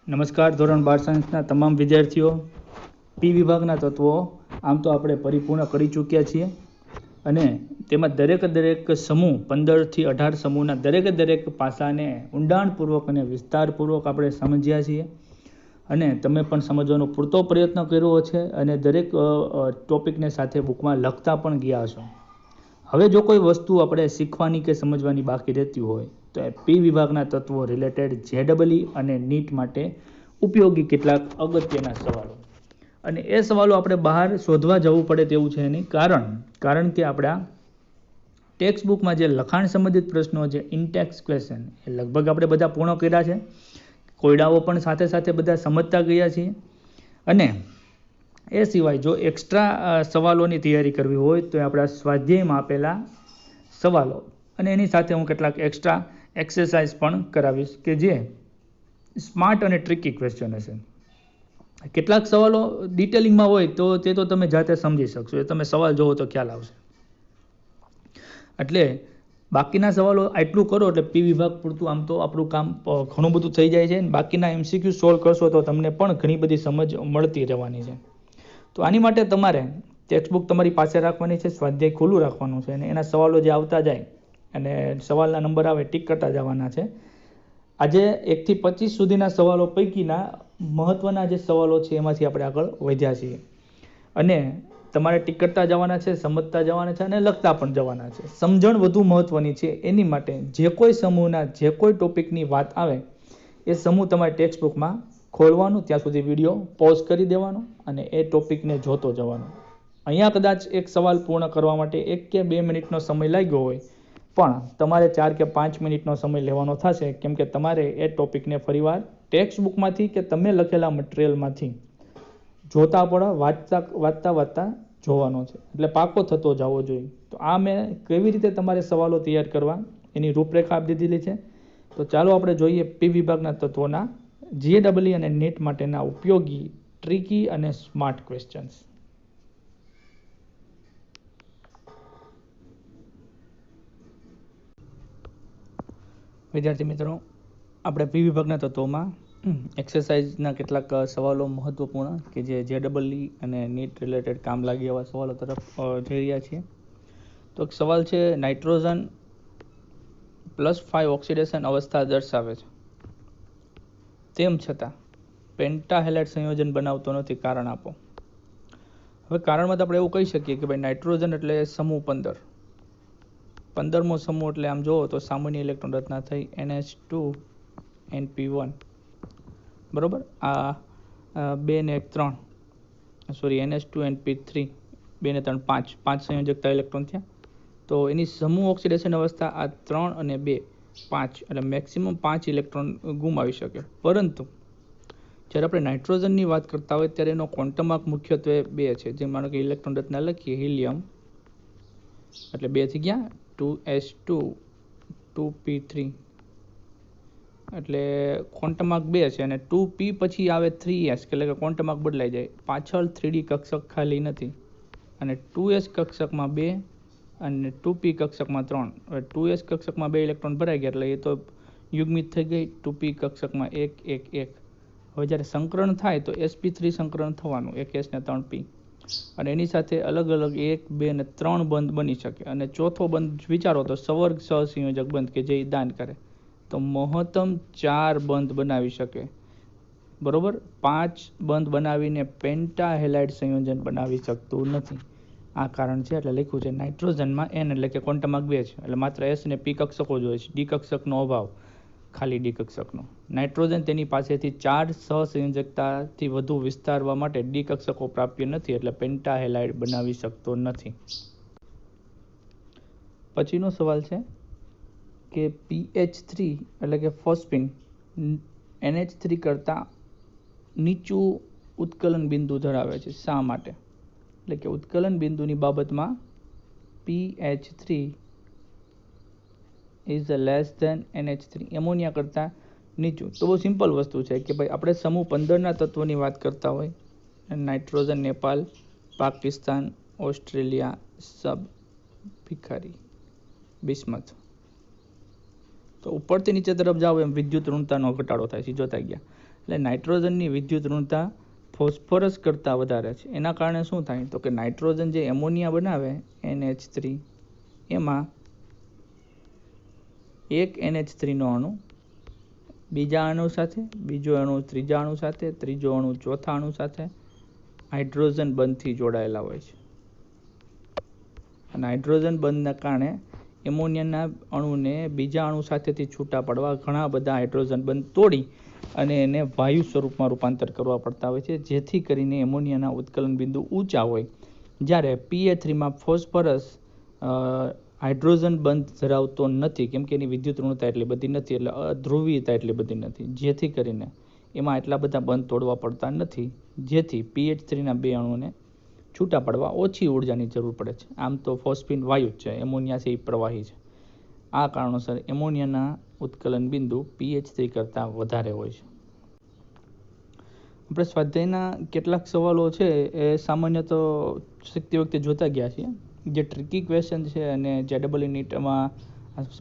નમસ્કાર ધોરણ 12 સાયન્સના તમામ વિદ્યાર્થીઓ. પી વિભાગના તત્વો આમ તો આપણે પરિપૂર્ણ કરી ચૂક્યા છીએ અને તેમાં દરેક સમૂહ 15થી 18 સમૂહના દરેક પાસાને ઊંડાણપૂર્વક અને વિસ્તારપૂર્વક આપણે સમજ્યા છીએ અને તમે પણ સમજવાનો પૂરતો પ્રયત્ન કર્યો છે અને દરેક ટોપિકને સાથે બુકમાં લખતા પણ ગયા છો. હવે જો કોઈ વસ્તુ આપણે શીખવાની કે સમજવાની બાકી રહેતી હોય તો એ પી વિભાગના તત્વો રિલેટેડ જેડબલઈ અને નીટ માટે ઉપયોગી કેટલાક અગત્યના સવાલો, અને એ સવાલો આપણે બહાર શોધવા જવું પડે તેવું છે નહીં. કારણ કે આપણા ટેક્સ્ટ બુકમાં જે લખાણ સંબંધિત પ્રશ્નો છે, ઇનટેક્સ ક્વેશ્ચન, એ લગભગ આપણે બધા પૂર્ણ કર્યા છે. કોયડાઓ પણ સાથે બધા સમજતા ગયા છીએ. અને એ સિવાય જો એક્સ્ટ્રા સવાલોની તૈયારી કરવી હોય તો આપણા સ્વાધ્યાયમાં આપેલા સવાલો અને એની સાથે હું કેટલાક એક્સ્ટ્રા એક્સરસાઇઝ પણ કરાવીશ કે જે સ્માર્ટ અને ટ્રિકી ક્વેશ્ચન હશે. કેટલાક સવાલો ડિટેલિંગમાં હોય તો તે તો તમે જાતે સમજી શકશો, એ તમે સવાલ જોવો તો ખ્યાલ આવશે. એટલે બાકીના સવાલો આટલું કરો એટલે પી વિભાગ પૂરતું આમ તો આપણું કામ ઘણું બધું થઈ જાય છે. બાકીના એમસીક્યુ સોલ્વ કરશો તો તમને પણ ઘણી બધી સમજ મળતી રહેવાની છે. તો આની માટે તમારે ટેક્સ્ટબુક તમારી પાસે રાખવાની છે, સ્વાધ્યાય ખુલ્લું રાખવાનું છે અને એના સવાલો જે આવતા જાય અને સવાલના નંબર આવે ટીક કરતા જવાના છે. આજે 1 થી 25 સુધીના સવાલો પૈકીના મહત્વના જે સવાલો છે એમાંથી આપણે આગળ વધ્યા છીએ અને તમારે ટીક કરતા જવાના છે, સમજતા જવાના છે અને લખતા પણ જવાના છે. સમજણ વધુ મહત્વની છે. એની માટે જે કોઈ સમૂહના જે કોઈ ટોપિકની વાત આવે એ સમૂહ તમારે ટેક્સ્ટ બુકમાં ખોલવાનું, ત્યાં સુધી વિડીયો પોઝ કરી દેવાનો અને એ ટોપિકને જોતો જવાનો. અહીંયા કદાચ એક સવાલ પૂર્ણ કરવા માટે 1 કે 2 મિનિટનો સમય લાગ્યો હોય, પણ તમારે 4 કે 5 મિનિટનો સમય લેવાનો થશે, કેમ કે તમારે એ ટોપિકને ફરીવાર ટેક્સ્ટ બુકમાંથી કે તમે લખેલા મટીરિયલમાંથી જોતા પડે, વાંચતા જોવાનો છે. એટલે પાકો થતો જવો જોઈએ. તો આ મેં કેવી રીતે તમારે સવાલો તૈયાર કરવા એની રૂપરેખા આપી દીધેલી છે. તો ચાલો આપણે જોઈએ પી વિભાગના તત્વોના જીએડબલઈ અને નીટ માટેના ઉપયોગી, ટ્રિકી અને સ્માર્ટ ક્વેશ્ચન્સ. વિદ્યાર્થી મિત્રો, આપણે પી વિભાગના તત્વોમાં એક્સરસાઇઝના કેટલાક સવાલો મહત્વપૂર્ણ કે જે જેડબલઈ અને નીટ રિલેટેડ કામ લાગે એવા સવાલો તરફ જઈ રહ્યા છીએ. તો એક સવાલ છે, નાઇટ્રોજન +5 ઓક્સિડેશન અવસ્થા દર્શાવે છે, તેમ છતાં પેન્ટાહેલાઇડ સંયોજન બનાવતો નથી, કારણ આપો. હવે કારણમાં તો આપણે એવું કહી શકીએ કે ભાઈ નાઇટ્રોજન એટલે સમૂહ 15, 15મો સમૂહ એટલે આમ જોવો તો સામાન્ય ઇલેક્ટ્રોન રચના થઈ NH2NP1, બરોબર. આ 2 ને 1 3, સોરી NH2NP3, 2 ને 3 5 સંયોજકતા ઇલેક્ટ્રોન થયા. તો એની સમૂહ ઓક્સિડેશન અવસ્થા આ 3 અને 2 5, એટલે મેક્સિમમ 5 ઇલેક્ટ્રોન ગુમાવી શકે. પરંતુ જ્યારે આપણે નાઇટ્રોજનની વાત કરતા હોય ત્યારે એનો ક્વોન્ટમ આંક મુખ્યત્વે 2 છે. જેમ માનો કે ઇલેક્ટ્રોન રચના લખીએ, હિલિયમ એટલે 2 થી ગયા 2s2 2p3, એટલે ક્વોન્ટમ આંક 2 છે અને 2p પછી આવે 3s, એટલે કે ક્વોન્ટમ આંક બદલાઈ જાય. પાછળ 3d કક્ષક ખાલી નથી અને 2s કક્ષકમાં 2 અને 2p કક્ષકમાં 3. હવે 2s કક્ષકમાં 2 ઇલેક્ટ્રોન ભરાઈ ગયા એટલે એ તો યુગ્મિત થઈ ગઈ. 2p કક્ષકમાં 1 1 1. હવે જ્યારે સંકરણ થાય તો sp3 સંકરણ થવાનું, 1s ને 3p, અને એની સાથે અલગ 1 2 અને 3 બંધ બની શકે. અને ચોથો બંધ વિચારો તો સવર્ગ સહસંયોજક બંધ કે જે દાન કરે, તો મહત્તમ 4 બંધ બનાવી શકે, બરોબર. 5 બંધ બનાવીને પેન્ટાહેલાઇડ સંયોજન બનાવી શકતું નથી. આ કારણ છે. એટલે લખ્યું છે નાઇટ્રોજનમાં n એટલે કે ક્વોન્ટમ આંક 2 છે, એટલે માત્ર s અને p કક્ષકો જોઈએ છે, ડી કક્ષકનો અભાવ, ખાલી ડી કક્ષકનો. નાઇટ્રોજન તેની પાસેથી 4 સહસંયોજકતાથી વધુ વિસ્તારવા માટે ડી કક્ષકો પ્રાપ્ય નથી, એટલે પેન્ટાહેલાઇડ બનાવી શકતો નથી. પછીનો સવાલ છે કે pH3 એટલે કે ફોસ્ફીન NH3 કરતાં નીચું ઉત્કલન બિંદુ ધરાવે છે. શા માટે? એટલે કે ઉત્કલન બિંદુની બાબતમાં pH3 is less than NH3, ammonia કરતાં નીચું. તો બહુ સિમ્પલ વસ્તુ છે કે ભાઈ આપણે સમૂહ 15ના તત્વોની વાત કરતા હોય, નાઇટ્રોજન, નેપાલ, પાકિસ્તાન, ઓસ્ટ્રેલિયા, સબ ભિખારી, બિસ્મથ. તો ઉપરથી નીચે તરફ જાઓ એમ વિદ્યુત ઋણતાનો ઘટાડો થાય છે, જોતા ગયા. એટલે નાઇટ્રોજનની વિદ્યુત ઋણતા ફોસ્ફરસ કરતાં વધારે છે. એના કારણે શું થાય તો કે નાઇટ્રોજન જે એમોનિયા બનાવે NH3 એમાં એક NH3નો અણુ બીજા અણુ સાથે, બીજો અણુ ત્રીજા અણુ સાથે, ત્રીજો અણુ ચોથા અણુ સાથે હાઇડ્રોજન બંધથી જોડાયેલા હોય છે. અને હાઇડ્રોજન બંધના કારણે એમોનિયાના અણુને બીજા અણુ સાથેથી છૂટા પડવા ઘણા બધા હાઇડ્રોજન બંધ તોડી અને એને વાયુ સ્વરૂપમાં રૂપાંતર કરવા પડતા હોય છે, જેથી કરીને એમોનિયાના ઉત્કલન બિંદુ ઊંચા હોય. જ્યારે PA3માં ફોસ્ફરસ હાઇડ્રોજન બંધ ધરાવતો નથી, કેમ કે એની વિદ્યુત ઋણતા એટલી બધી નથી, એટલે અધ્રુવીયતા એટલી બધી નથી, જેથી કરીને એમાં એટલા બધા બંધ તોડવા પડતા નથી, જેથી PH3ના બે અણુને છૂટા પડવા ઓછી ઉર્જાની જરૂર પડે છે. આમ તો ફોસ્ફીન વાયુ જ છે, એમોનિયા છે એ પ્રવાહી છે. આ કારણોસર એમોનિયાના ઉત્કલન બિંદુ PH3 કરતાં વધારે હોય છે. આપણે સ્વાધ્યાયના કેટલાક સવાલો છે એ સામાન્ય તો શીખતી વખતે જોતા ગયા છીએ, જે ટ્રિકી ક્વેશ્ચન છે અને જે ડબલ નીટમાં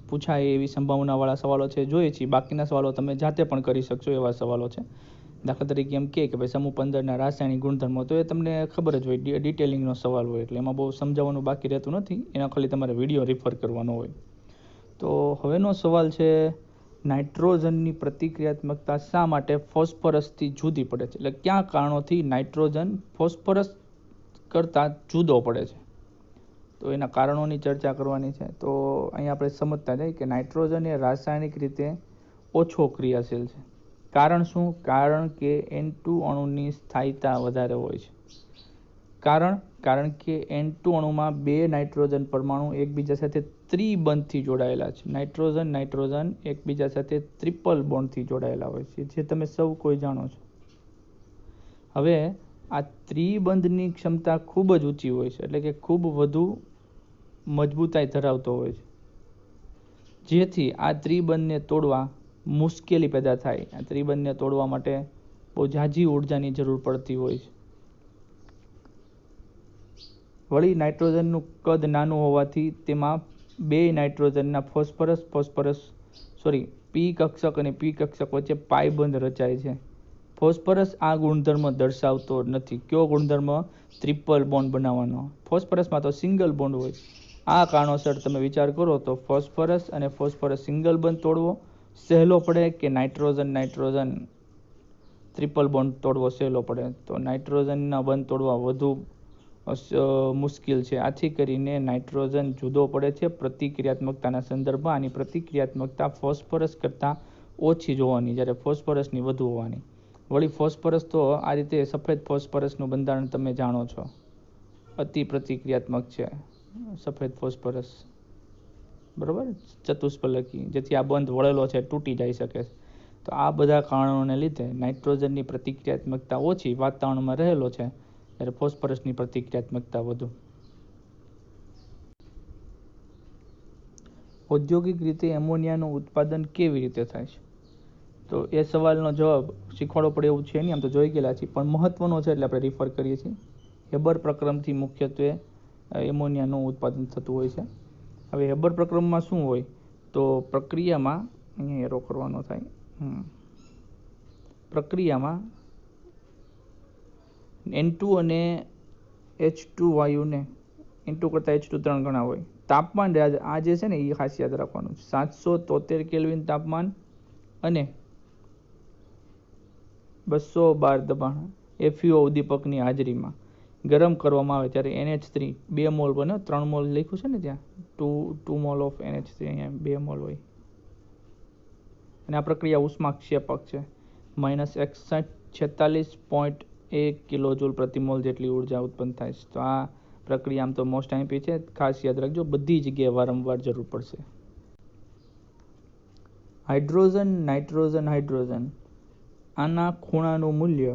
પૂછાય એવી સંભાવનાવાળા સવાલો છે જોઈએ છીએ. બાકીના સવાલો તમે જાતે પણ કરી શકશો એવા સવાલો છે. દાખલા તરીકે એમ કે ભાઈ સમૂહ 15ના રાસાયણિક ગુણધર્મો, તો એ તમને ખબર જ હોય, ડિટેલિંગનો સવાલ હોય, એટલે એમાં બહુ સમજાવવાનું બાકી રહેતું નથી, એના ખાલી તમારે વિડીયો રિફર કરવાનો હોય. તો હવેનો સવાલ છે, નાઇટ્રોજનની પ્રતિક્રિયાત્મકતા શા માટે ફોસ્ફરસથી જુદી પડે છે? એટલે કયા કારણોથી નાઇટ્રોજન ફોસ્ફરસ કરતાં જુદો પડે છે? તો એના કારણોની ચર્ચા કરવાની છે. તો અહીંયા આપણે સમજતા જઈએ કે નાઇટ્રોજન એ રાસાયણિક રીતે ઓછો ક્રિયાશીલ છે. કારણ શું? કારણ કે N2 અણુની સ્થાયીતા વધારે હોય છે. કારણ કે N2 અણુમાં બે નાઇટ્રોજન પરમાણુ એકબીજા સાથે ત્રિબંધથી જોડાયેલા છે. નાઇટ્રોજન એકબીજા સાથે ટ્રિપલ બોન્ડથી જોડાયેલા હોય છે, જે તમે સૌ કોઈ જાણો છો. હવે આ ત્રિબંધની ક્ષમતા ખૂબ જ ઊંચી હોય છે, એટલે કે ખૂબ વધુ મજબૂતાઈ ધરાવતો હોય છે, જેથી આ ત્રિબંધને તોડવા મુશ્કેલી પેદા થાય. આ ત્રિબંધને તોડવા માટે બહુ ઝાઝી ઉર્જાની જરૂર પડતી હોય છે. વળી નાઇટ્રોજનનું કદ નાનું હોવાથી તેમાં બે નાઇટ્રોજનના P કક્ષક અને P કક્ષક વચ્ચે પાઇ બંધ રચાય છે. ફોસ્ફરસ આ ગુણધર્મ દર્શાવતો નથી. કયો ગુણધર્મ? ટ્રિપલ બોન્ડ બનાવવાનો. ફોસ્ફરસમાં તો સિંગલ બોન્ડ હોય. આ કારણોસર તમે વિચાર કરો તો ફોસ્ફરસ અને ફોસ્ફરસ સિંગલ બંધ તોડવો સહેલો પડે કે નાઇટ્રોજન ટ્રિપલ બોન્ડ તોડવો સહેલો પડે? તો નાઇટ્રોજનના બંધ તોડવા વધુ મુશ્કેલ છે. આથી કરીને નાઇટ્રોજન જુદો પડે છે. પ્રતિક્રિયાત્મકતાના સંદર્ભમાં આની પ્રતિક્રિયાત્મકતા ફોસ્ફરસ કરતાં ઓછી જોવાની, જ્યારે ફોસ્ફરસની વધુ હોવાની. વળી ફોસ્ફરસ તો આ રીતે સફેદ ફોસ્ફરસનું બંધારણ તમે જાણો છો, અતિ પ્રતિક્રિયાત્મક છે સફેદ ફોસ્ફરસ, બરાબર, ચતુષ્ફલકી, જેથી આ બંધ વળેલો છે તૂટી જઈ શકે છે. તો આ બધા કારણોને લીધે નાઇટ્રોજનની પ્રતિક્રિયાત્મકતા ઓછી વાતાવરણમાં રહેલો છે, ત્યારે ફોસ્ફરસની પ્રતિક્રિયાત્મકતા વધુ. ઔદ્યોગિક રીતે એમોનિયાનું ઉત્પાદન કેવી રીતે થાય છે? તો એ સવાલનો જવાબ શીખવાડવો પડે એવું છે નહીં, આમ તો જોઈ ગયેલા છીએ, પણ મહત્વનો છે એટલે આપણે રિફર કરીએ છીએ. હેબર પ્રક્રમથી મુખ્યત્વે એમોનિયાનું ઉત્પાદન થતું હોય છે. હવે હેબર પ્રક્રમમાં શું હોય તો પ્રક્રિયામાં, અહીંયા એરો કરવાનો થાય, પ્રક્રિયામાં N2 અને H2 વાયુને N2 કરતાં H2 3 ગણા હોય. તાપમાન આ જે છે ને એ ખાસ યાદ રાખવાનું. 773 કેલ્વિન તાપમાન અને 212 દબાણ FeO ઉદ્દીપકની હાજરીમાં ગરમ કરવામાં આવે ત્યારે NH3 2 મોલ બને. 3 મોલ લખ્યું છે ને ત્યાં, 2 મોલ ઓફ NH3, અહીંયા 2 મોલ હોય. અને આ પ્રક્રિયા ઉષ્માક્ષેપક છે. -46.1 કિલોજૂલ પ્રતિમોલ જેટલી ઉર્જા ઉત્પન્ન થાય છે. તો આ પ્રક્રિયા આમ તો મોસ્ટ આઈમ્પી છે, ખાસ યાદ રાખજો, બધી જગ્યાએ વારંવાર જરૂર પડશે. હાઇડ્રોજન આના ખૂણાનું મૂલ્ય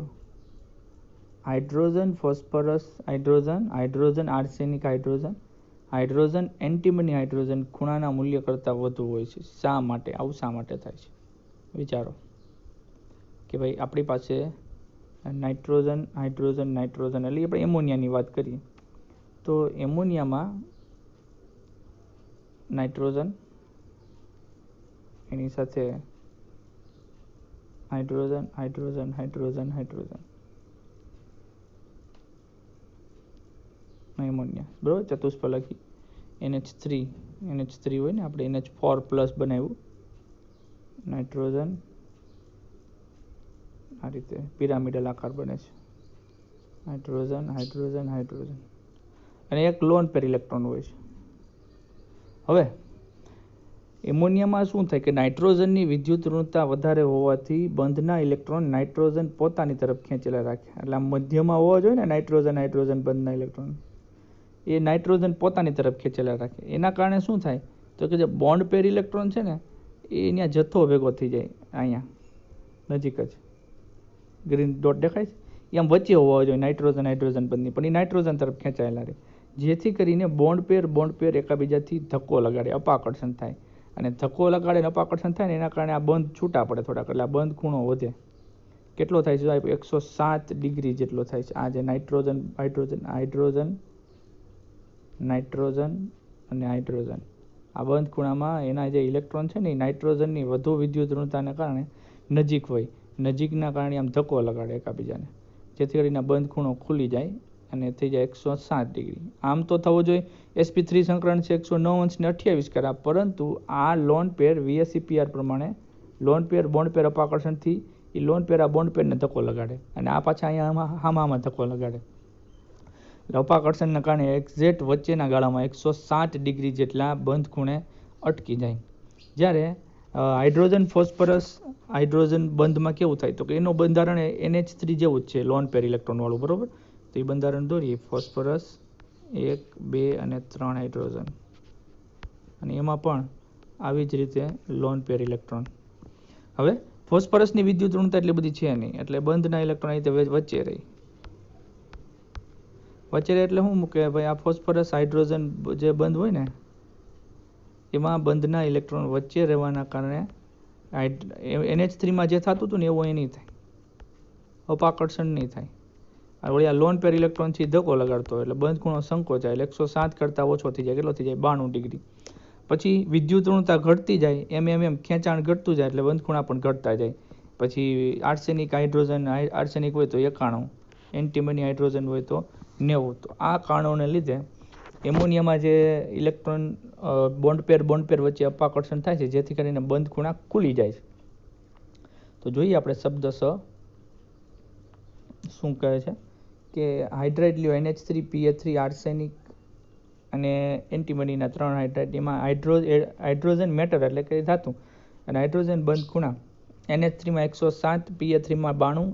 hydrogen phosphorus hydrogen arsenic hydrogen antimony hydrogen ખૂણાના મૂલ્ય કરતાં વધુ હોય છે. શા માટે? આવું શા માટે થાય છે? વિચારો કે ભાઈ આપણી પાસે નાઇટ્રોજન એટલે આપણે એમોનિયાની વાત કરીએ તો એમોનિયામાં નાઇટ્રોજન એની સાથે hydrogen hydrogen hydrogen hydrogen ammonia, બરાબર. ચતુષ્ફલકી NH3 હોય ને, આપણે NH4+ બનાવ્યું. નાઇટ્રોજન આ રીતે પિરામિડલ આકાર બને છે. હાઇડ્રોજન હાઇડ્રોજન હાઇડ્રોજન અને એક લોન પેર ઇલેક્ટ્રોન હોય છે. હવે એમોનિયામાં શું થાય કે નાઇટ્રોજનની વિદ્યુત ઋણતા વધારે હોવાથી બંધના ઇલેક્ટ્રોન નાઇટ્રોજન પોતાની તરફ ખેંચેલા રાખે. એટલે આમ મધ્યમાં હોવા જોઈએ ને નાઇટ્રોજન હાઇડ્રોજન બંધના ઇલેક્ટ્રોન, એ નાઇટ્રોજન પોતાની તરફ ખેંચેલા રાખે. એના કારણે શું થાય તો કે જે બોન્ડ પેર ઇલેક્ટ્રોન છે ને એ અહીંયા જથ્થો ભેગો થઈ જાય. અહીંયા નજીક જ ગ્રીન ડોટ દેખાય છે, એ આમ વચ્ચે હોવા જોઈએ નાઇટ્રોજન હાઇડ્રોજન બંધની, પણ એ નાઇટ્રોજન તરફ ખેંચાયેલા રહે, જેથી કરીને બોન્ડ પેર એકાબીજાથી ધક્કો લગાડે, અપાકર્ષણ થાય. અને ધક્કો લગાડે ને અપાકર્ષણ થાય ને એના કારણે આ બંધ છૂટા પડે થોડાક, એટલે આ બંધ ખૂણો વધે. કેટલો થાય છે? 107 ડિગ્રી જેટલો થાય છે. આ જે નાઇટ્રોજન હાઇડ્રોજન હાઇડ્રોજન નાઇટ્રોજન અને હાઇડ્રોજન, આ બંધ ખૂણામાં એના જે ઇલેક્ટ્રોન છે ને એ નાઇટ્રોજનની વધુ વિદ્યુત ઋણતાને કારણે નજીક હોય, નજીકના કારણે આમ ધક્કો લગાડે એકાબીજાને, જેથી કરીને બંધ ખૂણો ખુલી જાય અને થઈ જાય 107 ડિગ્રી. આમ તો થવો જોઈએ sp3 સંકરણ છે 109 અંશ ને 28 કરા, પરંતુ આ લોન પેર VSEPR પ્રમાણે લોન પેર બોન્ડ પેર અપાકર્ષણથી એ લોન પેર આ બોન્ડ પેરને ધક્કો લગાડે અને આ પાછા અહીંયા હામાં ધક્કો લગાડે. અપાકર્ષણના કારણે એક્ઝેક્ટ વચ્ચેના ગાળામાં 107 ડિગ્રી જેટલા બંધ ખૂણે અટકી જાય. જ્યારે હાઇડ્રોજન ફોસ્ફરસ હાઇડ્રોજન બંધમાં કેવું થાય તો કે એનું બંધારણ NH3 જેવું જ છે, લોન પેર ઇલેક્ટ્રોન વાળું, બરોબર. તો એ બંધારણ દોરીએ, ફોસ્ફરસ 1 2 અને 3 હાઇડ્રોજન, અને એમાં પણ આવી જ રીતે લોન પેર ઇલેક્ટ્રોન. હવે ફોસ્ફરસની વિદ્યુત ઋણતા એટલી બધી છે નહીં, એટલે બંધના ઇલેક્ટ્રોન અહીં વચ્ચે રહી. વચ્ચે એટલે શું કે ભાઈ આ ફોસ્ફરસ હાઇડ્રોજન જે બંધ હોય ને એમાં બંધના ઇલેક્ટ્રોન વચ્ચે રહેવાના કારણે NH3માં જે થતું હતું ને એવું અહીં નહીં થાય, અપાકર્ષણ નહીં થાય. વળી આ લોન પેર ઇલેક્ટ્રોન થી ધક્કો લગાડતો હોય એટલે બંધ ખૂણો સંકોચાય, એટલે 107 કરતાં ઓછો થઈ જાય. કેટલો થઈ જાય? 92 ડિગ્રી. પછી વિદ્યુત ઋણતા ઘટતી જાય, એમ ખેંચાણ ઘટતું જાય એટલે બંધ ખૂણા પણ ઘટતા જાય. પછી આર્સેનિક હાઇડ્રોજન આર્સેનિક હોય તો 91, એન્ટીમની હાઇડ્રોજન હોય તો 90. તો આ કારણોને લીધે એમોનિયામાં જે ઇલેક્ટ્રોન બોન્ડ પેર વચ્ચે અપાકર્ષણ થાય છે, જેથી કરીને બંધ ખૂણા ખુલી જાય છે. તો જોઈએ આપણે શબ્દ શું કહે છે કે હાઇડ્રાઇડ લ્યો, NH3PA3 આર્સેનિક અને એન્ટીમનીના 3 હાઇડ્રાઇડ, એમાં હાઇડ્રોજન મેટર એટલે કે ધાતુ, અને હાઇડ્રોજન બંધ ખૂણા NH3માં 107, PA3માં 92,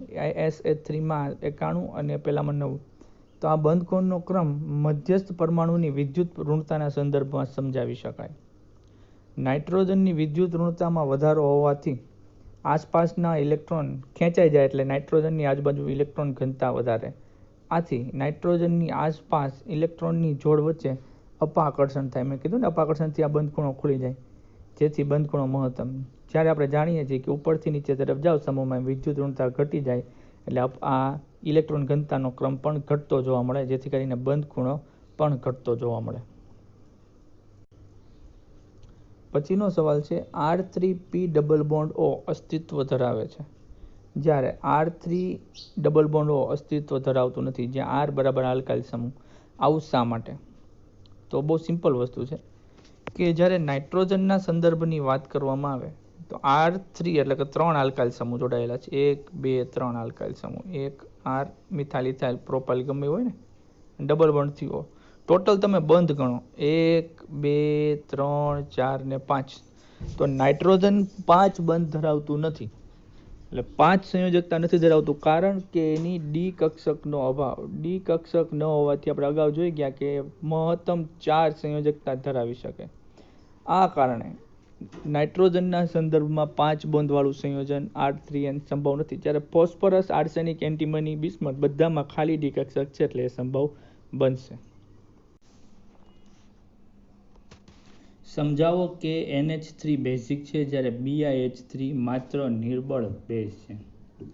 SA3માં 91 અને પેલામાં 9. તો આ બંધ ખૂણનો ક્રમ મધ્યસ્થ પરમાણુની વિદ્યુત ઋણતાના સંદર્ભમાં સમજાવી શકાય. નાઇટ્રોજનની વિદ્યુત ઋણતામાં વધારો હોવાથી આસપાસના ઇલેક્ટ્રોન ખેંચાઈ જાય, એટલે નાઇટ્રોજનની આજુબાજુ ઇલેક્ટ્રોન ઘનતા વધારે. આથી નાઇટ્રોજનની આસપાસ ઇલેક્ટ્રોનની જોડ વચ્ચે અપાકર્ષણ થાય. મેં કીધું ને અપાકર્ષણથી આ બંધ ખૂણો ખુલી જાય, જેથી બંધ ખૂણો મહત્તમ. જ્યારે આપણે જાણીએ છીએ કે ઉપરથી નીચે તરફ જાઓ સમૂહમાં વિદ્યુત ઋણતા ઘટી જાય, એટલે આ ઇલેક્ટ્રોન ઘનતાનો ક્રમ પણ ઘટતો જોવા મળે, જેથી કરીને બંધ ખૂણો પણ ઘટતો જોવા મળે. પછીનો સવાલ છે R3P ડબલ બોન્ડ O અસ્તિત્વ ધરાવે છે, જ્યારે R3 ડબલ બોન્ડ O અસ્તિત્વ ધરાવતું નથી, જ્યાં R બરાબર આલ્કાઇલ સમૂહ. આવું શા માટે? તો બહુ સિમ્પલ વસ્તુ છે કે જ્યારે નાઇટ્રોજનના સંદર્ભની વાત કરવામાં આવે તો R3 એટલે કે 3 આલ્કાઇલ સમૂહ જોડાયેલા છે. 1 2 3 આલ્કાઇલ સમૂહ, 1 R મિથાઇલ ઇથાઇલ પ્રોપાઇલ ગમે હોય ને, ડબલ બોન્ડથી O. ટોટલ તમે બંધ ગણો 1 2 3 4 ને 5, તો નાઇટ્રોજન 5 બંધ ધરાવતું નથી, એટલે 5 સંયોજકતા નથી ધરાવતું, કારણ કે એની ડી કક્ષકનો અભાવ. ડી કક્ષક ન હોવાથી આપણે અગાઉ જોઈ ગયા કે મહત્તમ 4 સંયોજકતા ધરાવી શકે. આ કારણે નાઇટ્રોજનના સંદર્ભમાં 5 બોન્ડવાળું સંયોજન R3N સંભવ નથી, જ્યારે ફોસ્ફરસ આર્સેનિક એન્ટીમની બિસ્મથ બધામાં ખાલી ડી કક્ષક છે, એટલે એ સંભવ બનશે. સમજાવો કે NH3 બેઝિક છે, જ્યારે BiH3 માત્ર નિર્બળ બેઝ છે.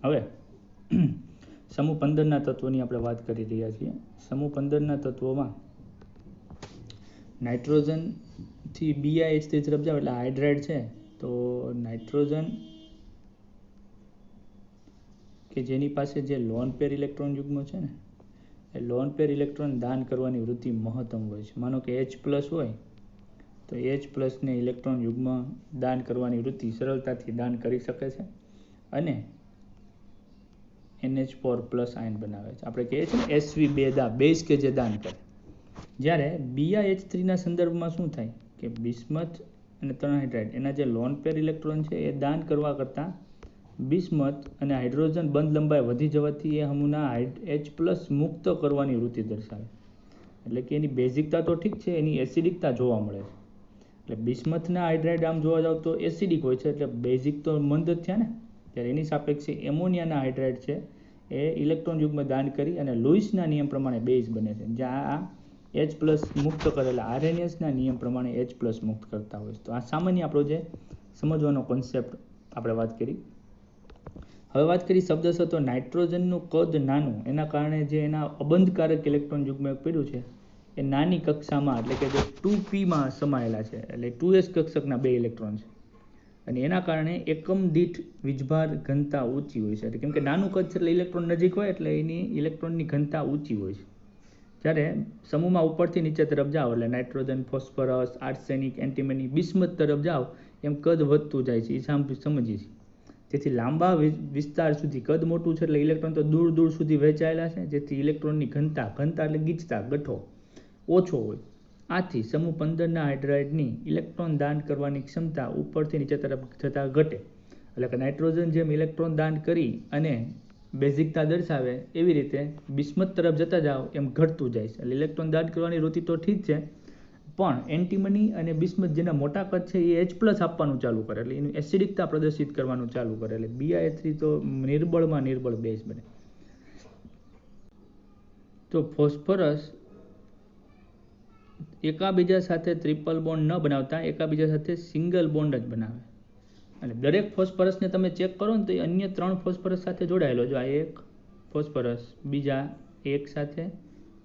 હવે સમૂહ 15ના તત્વોની આપણે વાત કરી રહ્યા છીએ. સમૂહ 15ના તત્વોમાં નાઇટ્રોજન થી BiH3 તરફ જાવ એટલે હાઇડ્રાઇડ છે, તો નાઇટ્રોજન કે જેની પાસે જે લોન પેર ઇલેક્ટ્રોન યુગ્મ છે ને, એ લોન પેર ઇલેક્ટ્રોન દાન કરવાની વૃત્તિ મહત્તમ હોય છે. માનો કે H+ હોય તો H+ ને ઇલેક્ટ્રોન યુગ્મ દાન કરવાની વૃત્તિ સરળતાથી દાન કરી શકે છે અને NH4+ આયન બનાવે છે. આપણે કહીએ છીએ ને Sv2 બેઝ કે જે દાન કરે. જ્યારે BiH3 ના સંદર્ભમાં શું થાય કે બિસ્મથ અને 3 હાઇડ્રાઇડ એના જે લોન પેર ઇલેક્ટ્રોન છે એ દાન કરવા કરતાં બિસ્મથ અને હાઇડ્રોજન બંધ લંબાઈ વધી જવાથી એ સમૂહના H+ મુક્ત કરવાની વૃત્તિ દર્શાવે. એટલે કે એની બેઝિકતા તો ઠીક છે, એની એસિડિકતા જોવા મળે છે. એટલે બિસ્મથના હાઇડ્રાઇડ આમ જોવા જાવ તો એસિડિક હોય છે, એટલે બેઝિક તો મંદ જ થયા ને. ત્યારે એની સાપેક્ષે એમોનિયાના હાઇડ્રાઇડ છે એ ઇલેક્ટ્રોન યુગ્મ દાન કરી અને લુઈસના નિયમ પ્રમાણે બેઝ બને છે. જ્યાં આ H+ મુક્ત કરેલા આર્હેનિયસના નિયમ પ્રમાણે H+ મુક્ત કરતા હોય છે. તો આ સામાન્ય આપણો જે સમજવાનો કોન્સેપ્ટ આપણે વાત કરી. હવે વાત કરી શબ્દશઃ તો નાઇટ્રોજનનું કદ નાનું, એના કારણે જે એના અબંધકારક ઇલેક્ટ્રોન યુગ્મ પડ્યું છે એ નાની કક્ષામાં એટલે કે જે 2p માં સમાયેલા છે, એટલે 2s કક્ષકના 2 ઇલેક્ટ્રોન છે અને એના કારણે એકમ દીઠ વીજભાર ઘનતા ઊંચી હોય છે. કેમ કે નાનું કદ છે એટલે ઇલેક્ટ્રોન નજીક હોય એટલે એની ઇલેક્ટ્રોનની ઘનતા ઊંચી હોય છે. જ્યારે સમૂહમાં ઉપરથી નીચે તરફ જાઓ એટલે nitrogen, phosphorus, arsenic, antimony, bismuth તરફ જાઓ એમ કદ વધતું જાય છે. એ સમજીએ છીએ. તેથી લાંબા વિસ્તાર સુધી કદ મોટું છે એટલે ઇલેક્ટ્રોન તો દૂર દૂર સુધી વહેંચાયેલા છે, જેથી ઇલેક્ટ્રોનની ઘનતા એટલે ગીચતા ગઠ્ઠો ઓછો હોય. આથી સમૂહ 15ના હાઇડ્રાઇડની ઇલેક્ટ્રોન દાન કરવાની ક્ષમતા ઉપરથી નીચે તરફ જતાં ઘટે. એટલે કે નાઇટ્રોજન જેમ ઇલેક્ટ્રોન દાન કરી અને બેઝિકતા દર્શાવે એવી રીતે બિસ્મથ તરફ જતા જાઓ એમ ઘટતું જાય છે. એટલે ઇલેક્ટ્રોન દાન કરવાની વૃત્તિ તો ઠીક છે, પણ એન્ટીમની અને બિસ્મથ જેના મોટા કદ છે એ H+ આપવાનું ચાલુ કરે, એટલે એનું એસિડિકતા પ્રદર્શિત કરવાનું ચાલુ કરે. એટલે BiH3 તો નિર્બળમાં નિર્બળ બેઝ બને. તો ફોસ્ફરસ એકાબીજા સાથે ટ્રિપલ બોન્ડ ન બનાવતા એકાબીજા સાથે સિંગલ બોન્ડ જ બનાવે. અને દરેક ફોસ્ફરસને તમે ચેક કરો ને તો એ અન્ય 3 ફોસ્ફરસ સાથે જોડાયેલો. જો આ એક ફોસ્ફરસ, બીજા 1 સાથે,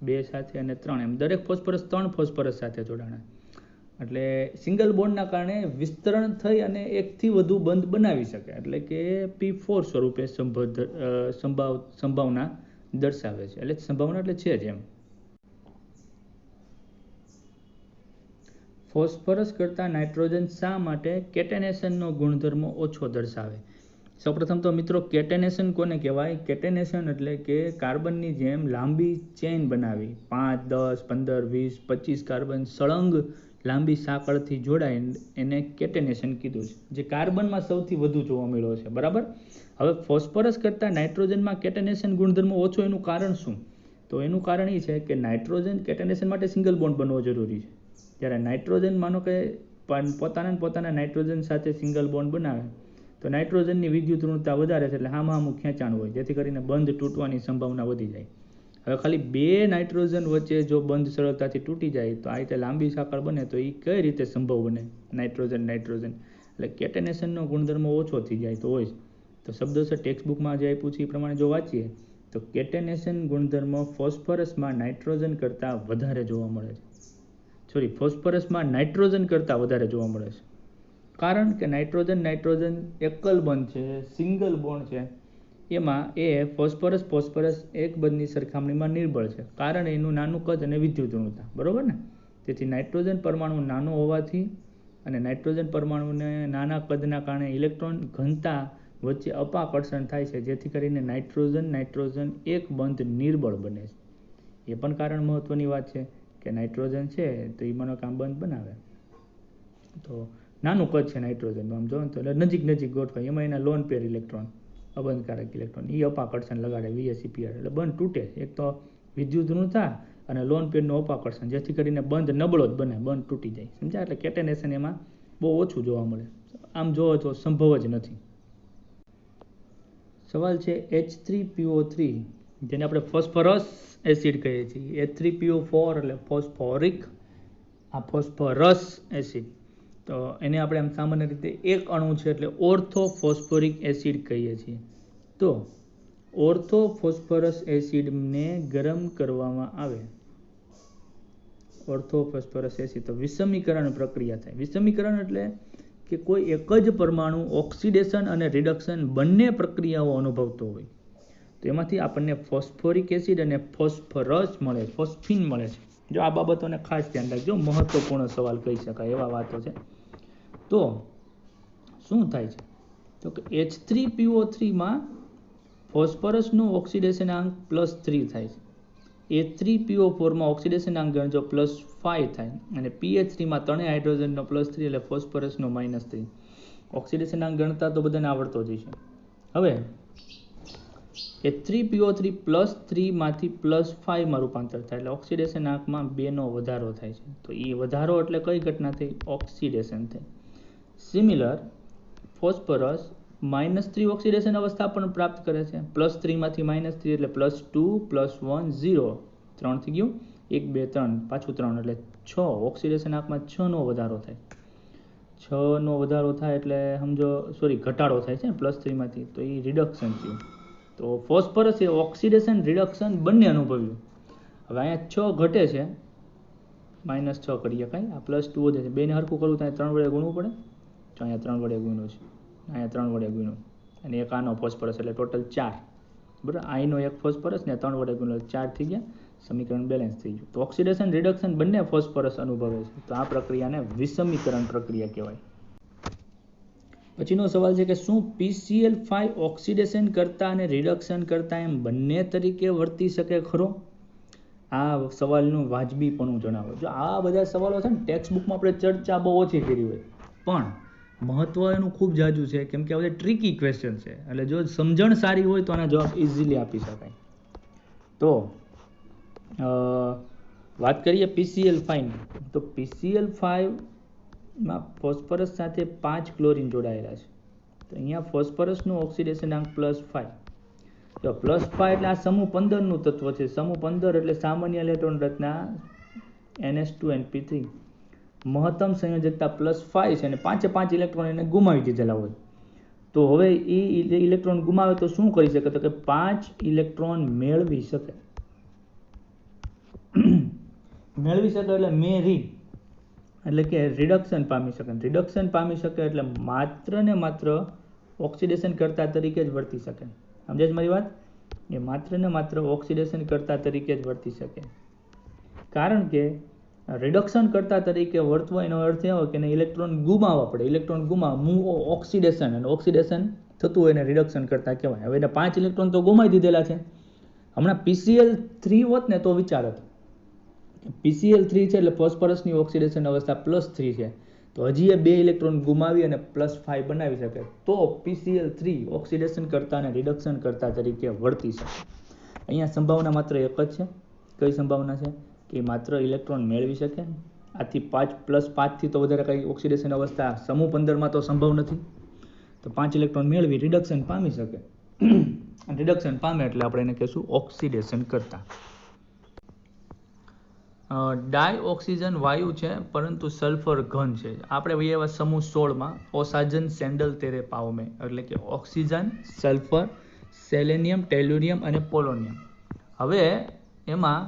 2 સાથે અને 3, એમ દરેક ફોસ્ફરસ 3 ફોસ્ફરસ સાથે જોડાણા. એટલે સિંગલ બોન્ડના કારણે વિસ્તરણ થઈ અને એકથી વધુ બંધ બનાવી શકે, એટલે કે P4 સ્વરૂપે સંભાવના દર્શાવે છે. એટલે સંભાવના એટલે છે જ એમ. ફોસ્ફરસ કરતાં નાઇટ્રોજન શા માટે કેટેનેશનનો ગુણધર્મ ઓછો દર્શાવે? સૌપ્રથમ તો મિત્રો કેટેનેશન કોને કહેવાય? કેટેનેશન એટલે કે કાર્બનની જેમ લાંબી ચેઇન બનાવી 5, 10, 15, 20, 25 કાર્બન સળંગ લાંબી સાંકળથી જોડાય એને કેટેનેશન કીધું છે, જે કાર્બનમાં સૌથી વધુ જોવા મળ્યો છે. બરાબર. હવે ફોસ્ફરસ કરતાં નાઇટ્રોજનમાં કેટેનેશન ગુણધર્મ ઓછો, એનું કારણ શું? તો એનું કારણ એ છે કે નાઇટ્રોજન કેટેનેશન માટે સિંગલ બોન્ડ બનવો જરૂરી છે. જ્યારે નાઇટ્રોજન માનો કે પોતાના નાઇટ્રોજન સાથે સિંગલ બોન્ડ બનાવે તો નાઇટ્રોજનની વિદ્યુત ઋણતા વધારે છે, એટલે હામું ખેંચાણ હોય, જેથી કરીને બંધ તૂટવાની સંભાવના વધી જાય. હવે ખાલી 2 નાઇટ્રોજન વચ્ચે જો બંધ સરળતાથી તૂટી જાય તો આ રીતે લાંબી સાંકળ બને તો એ કઈ રીતે સંભવ બને? નાઇટ્રોજન એટલે કેટેનેશનનો ગુણધર્મ ઓછો થઈ જાય તો હોય. તો શબ્દશઃ ટેક્સ્ટબુકમાં જે આપ્યું છે એ પ્રમાણે જો વાંચીએ તો કેટેનેશન ગુણધર્મ ફોસ્ફરસમાં નાઇટ્રોજન કરતાં વધારે જોવા મળે છે. ફોસ્ફરસમાં નાઇટ્રોજન કરતાં વધારે જોવા મળે છે. કારણ કે નાઇટ્રોજન એકલ બંધ છે, સિંગલ બોન્ડ છે, એમાં એ ફોસ્ફરસ એક બંધની સરખામણીમાં નિર્બળ છે, કારણ એનું નાનું કદ અને વિદ્યુત ઋણતા. બરોબર ને? તેથી નાઇટ્રોજન પરમાણુ નાનો હોવાથી અને નાઇટ્રોજન પરમાણુને નાના કદના કારણે ઇલેક્ટ્રોન ઘનતા વચ્ચે અપાકર્ષણ થાય છે, જેથી કરીને નાઇટ્રોજન એક બંધ નિર્બળ બને છે. એ પણ કારણ મહત્વની વાત છે કે નાઇટ્રોજન છે તો એ મનોકામ બંધ બનાવે. તો નાનું કદ છે નાઇટ્રોજન, આમ જો તો નજીક ગોઠવાય, એમાં એના લોન પેર ઇલેક્ટ્રોન, અબંધકારક ઇલેક્ટ્રોન, એ અપાકર્ષણ લગાડે VSEPR, એટલે બંધ તૂટે. એક તો વિદ્યુત ઋણતા અને લોન પેરનું અપાકર્ષણ, જેથી કરીને બંધ નબળો જ બને, બંધ તૂટી જાય. સમજ્યા? એટલે કેટેનેશન એમાં બહુ ઓછું જોવા મળે. આમ જોવો તો સંભવ જ નથી. સવાલ છે H3PO3, જેને આપણે ફોસ્ફરસ એસિડ કહીએ છીએ. H3PO4 એટલે ફોસ્ફોરિક, આ ફોસ્ફરસ એસિડ. તો એને આપણે આમ સામાન્ય રીતે એક અણુ છે એટલે ઓર્થો ફોસ્ફોરિક એસિડ કહીએ છીએ. તો ઓર્થો ફોસ્ફરસ એસિડને ગરમ કરવામાં આવે, ઓર્થો ફોસ્ફરસ એસિડ, તો વિષમીકરણ પ્રક્રિયા થાય. વિષમીકરણ એટલે કે કોઈ એક જ પરમાણુ ઓક્સિડેશન અને રિડક્શન બંને પ્રક્રિયાઓ અનુભવતો હોય. તો એમાંથી આપણને ફોસ્ફોરિક એસિડ અને ફોસ્ફરસ મળે છે, ફોસ્ફિન મળે છે. જો આ બાબતોને ખાસ ધ્યાન રાખજો, મહત્વપૂર્ણ સવાલ કહી શકાય એવા વાતો છે. તો શું થાય છે તો કે H3PO3માં ફોસ્ફરસનું ઓક્સિડેશનાંક +3 થાય છે. H3PO4માં ઓક્સિડેશનાંક ગણજો +5 થાય અને PH3માં ત્રણેય હાઇડ્રોજનનો +3 એટલે ફોસ્ફરસનો -3. ઓક્સિડેશનાંક ગણતા તો બધાને આવડતો જ છે. હવે H3PO3 +3 માંથી +5 માં રૂપાંતર થાય એટલે ઓક્સિડેશનાંકમાં 2 નો વધારો થાય છે. તો એ વધારો એટલે કઈ ઘટના થઈ? ઓક્સિડેશન થઈ. સિમિલર ફોસ્ફરસ -3 ઓક્સિડેશન અવસ્થા પણ પ્રાપ્ત કરે છે. +3 માંથી -3 એટલે +2 +1 0 3 થઈ ગયું, 1 2 3 પાછું 3 એટલે 6. ઓક્સિડેશનાંકમાં 6 નો વધારો થાય. 6 નો વધારો થાય એટલે સમજો ઘટાડો થાય છે +3 માંથી, તો એ રિડક્શન થયું. તો ફોસ્ફરસ એ ઓક્સિડેશન રિડક્શન બંને અનુભવ્યું. હવે અહીંયા 6 ઘટે છે, -6 કરીએ કાંઈ, આ +2 વધે છે, બેને હરખું કરવું ત્યાં 3 વડે ગુણવું પડે. તો અહીંયા 3 વડે ગુણ્યું છે, અહીંયા 3 વડે ગુણ્યું અને એક આનો ફોસ્ફરસ એટલે ટોટલ 4. બરાબર, આનો એક ફોસ્ફરસ ને 3 વડે ગુણ્યો 4 થઈ ગયા, સમીકરણ બેલેન્સ થઈ ગયું. તો ઓક્સિડેશન રિડક્શન બંને ફોસ્ફરસ અનુભવે છે. તો આ પ્રક્રિયાને વિષમીકરણ પ્રક્રિયા કહેવાય. પછીનો સવાલ છે કે શું PCl5 ઓક્સિડેશન કરતા અને રિડક્શન કરતા એમ બંને તરીકે વર્તી શકે ખરો? આ સવાલનું વાજબીપણું જણાવો. જો આ બધા સવાલો છે ને ટેક્સ્ટ બુકમાં આપણે ચર્ચા બહુ ઓછી કરી હોય, પણ મહત્વ એનું ખૂબ જાજુ છે, કેમ કે આ બધા ટ્રિકી ક્વેશ્ચન છે. એટલે જો સમજણ સારી હોય તો આના જવાબ ઇઝીલી આપી શકાય. તો વાત કરીએ PCl5. તો PCl5માં ફોસ્ફરસ સાથે 5 ક્લોરીન જોડાયેલા છે. તો અહીંયા ફોસ્ફરસનું ઓક્સિડેશનાંક +5. તો +5 એટલે આ સમૂહ 15 નું તત્વ છે. સમૂહ 15 એટલે સામાન્ય ઇલેક્ટ્રોન રચના NH2NP3. મહત્તમ સંયોજકતા +5 છે અને 5 ઇલેક્ટ્રોન એને ગુમાવી દીધેલા હોય. તો હવે એ ઇલેક્ટ્રોન ગુમાવે તો શું કરી શકે? તો કે 5 ઇલેક્ટ્રોન મેળવી શકે. મેળવી શકે એટલે મેરી એટલે કે રિડક્શન પામી શકે. રિડક્શન પામી શકે એટલે માત્ર ને માત્ર ઓક્સિડેશન કરતા તરીકે જ વર્તી શકે. સમજાય છે મારી વાત? એ માત્ર ને માત્ર ઓક્સિડેશન કરતા તરીકે જ વર્તી શકે. કારણ કે રિડક્શન કરતા તરીકે વર્તવો એનો અર્થ એવો કે ઇલેક્ટ્રોન ગુમાવવા પડે. ઇલેક્ટ્રોન ઓક્સિડેશન, અને ઓક્સિડેશન થતું હોય એને રિડક્શન કરતા કહેવાય. હવે એને 5 ઇલેક્ટ્રોન તો ગુમાવી દીધેલા છે. હમણાં PCl3 હોત ને તો વિચાર હતો. PCl3 છે એટલે ફોસ્ફરસની ઓક્સિડેશન અવસ્થા +3 છે. તો હજી એ 2 ઇલેક્ટ્રોન ગુમાવી અને +5 બનાવી શકે તો PCl3 ઓક્સિડેશન કરતા અને રિડક્શન કરતા તરીકે વર્તી શકે. અહીંયા સંભાવના માત્ર એક જ છે. કઈ સંભાવના છે? કે માત્ર ઇલેક્ટ્રોન મેળવી શકે. આથી 5 થી તો વધારે કઈ ઓક્સિડેશન અવસ્થા સમૂહ 15માં તો સંભવ નથી. તો 5 ઇલેક્ટ્રોન મેળવી રિડક્શન પામી શકે. રિડક્શન પામે એટલે આપણે એને કહીશું ઓક્સિડેશન કરતા. ડાયઓક્સિજન વાયુ છે પરંતુ સલ્ફર ઘન છે. આપણે એવા સમૂહ 16માં ઓસાજન સેન્ડલ તેરે પાવમે એટલે કે ઓક્સિજન, સલ્ફર, સેલેનિયમ, ટેલ્યુરિયમ અને પોલોનિયમ. હવે એમાં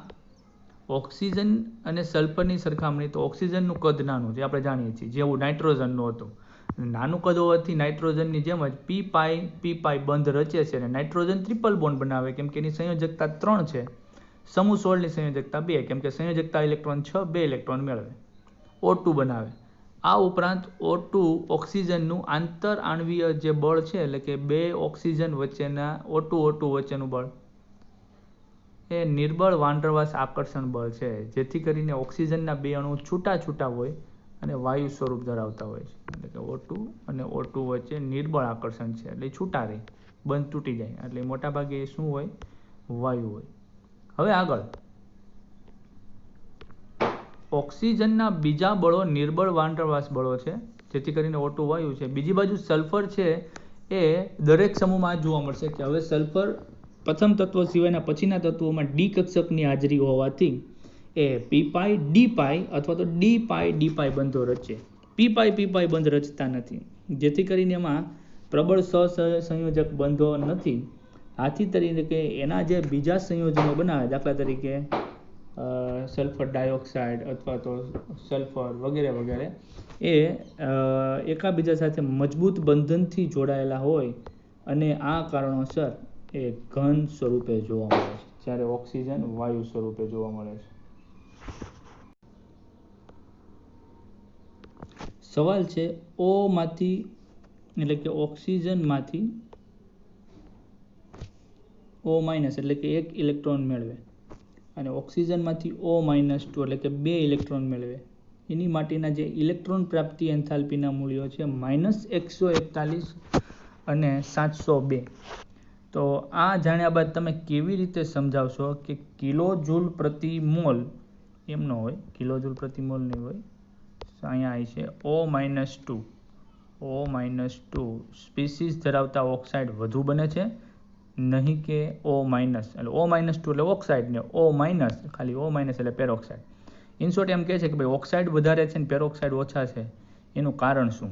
ઓક્સિજન અને સલ્ફરની સરખામણી તો ઓક્સિજનનું કદ નાનું છે, આપણે જાણીએ છીએ, જેવું નાઇટ્રોજનનું હતું. નાનું કદ હોવાથી નાઇટ્રોજનની જેમ જ p બંધ રચે છે અને નાઇટ્રોજન ટ્રિપલ બોન્ડ બનાવે કેમ કે એની સંયોજકતા 3 છે. સમૂહ 16ની સંયોજકતા 2 કેમ કે સંયોજકતા ઇલેક્ટ્રોન 6 2 ઇલેક્ટ્રોન મેળવે. O2 બનાવે. આ ઉપરાંત O2 ઓક્સિજનનું આંતર આણ્વીય જે બળ છે એટલે કે 2 ઓક્સિજન વચ્ચેના O2 વચ્ચેનું બળ એ નિર્બળ વાંડરવાસ આકર્ષણ બળ છે, જેથી કરીને ઓક્સિજનના 2 અણુ છૂટા હોય અને વાયુ સ્વરૂપ ધરાવતા હોય છે. એટલે કે O2 અને O2 વચ્ચે નિર્બળ આકર્ષણ છે એટલે છૂટા રહે, બંધ તૂટી જાય એટલે મોટા ભાગે એ શું હોય? વાયુ હોય. હવે આગળ ઓક્સિજનના બીજા બળો નિર્બળ વાંડરવાસ બળો છે, જેથી કરીને O2 વાયુ છે. બીજી બાજુ સલ્ફર છે એ દરેક સમૂહમાં જોવા મળશે કે હવે સલ્ફર પ્રથમ તત્વ સિવાયના પછીના તત્વોમાં ડી કક્ષકની હાજરી હોવાથી એ p d અથવા તો d બંધો રચે. p બંધ રચતા નથી, જેથી કરીને એમાં પ્રબળ સહસંયોજક બંધો નથી. આથી તરીકે એના જે બીજા સંયોજનો બનાવે, દાખલા તરીકે સલ્ફર ડાયોક્સાઇડ અથવા તો સલ્ફર વગેરે એ એકાબીજા સાથે મજબૂત બંધનથી જોડાયેલા હોય અને આ કારણોસર એ ઘન સ્વરૂપે જોવા મળે છે, જ્યારે ઓક્સિજન વાયુ સ્વરૂપે જોવા મળે છે. સવાલ છે O માંથી એટલે કે ઓક્સિજનમાંથી O માઇનસ એટલે કે 1 ઇલેક્ટ્રોન મેળવે અને ઓક્સિજનમાંથી O-2 એટલે કે 2 ઇલેક્ટ્રોન મેળવે, એની માટેના જે ઇલેક્ટ્રોન પ્રાપ્તિ એન્થાલ્પીના મૂલ્યો છે -141 અને 702. તો આ જાણ્યા બાદ તમે કેવી રીતે સમજાવશો કે કિલો જૂલ પ્રતિ મોલ એમ ન હોય, કિલો જૂલ પ્રતિ મોલ નહીં હોય, અહીંયા આવી છે O-2 સ્પીસીસ ધરાવતા ઓક્સાઇડ વધુ બને છે, નહીં કે O- એટલે O-2 એટલે ઓક્સાઇડ ને O- ખાલી O- એટલે પેરોક્સાઇડ. ઇન શોર્ટ એમ કહે છે કે ભાઈ ઓક્સાઇડ વધારે છે ને પેરોક્સાઇડ ઓછા છે, એનું કારણ શું?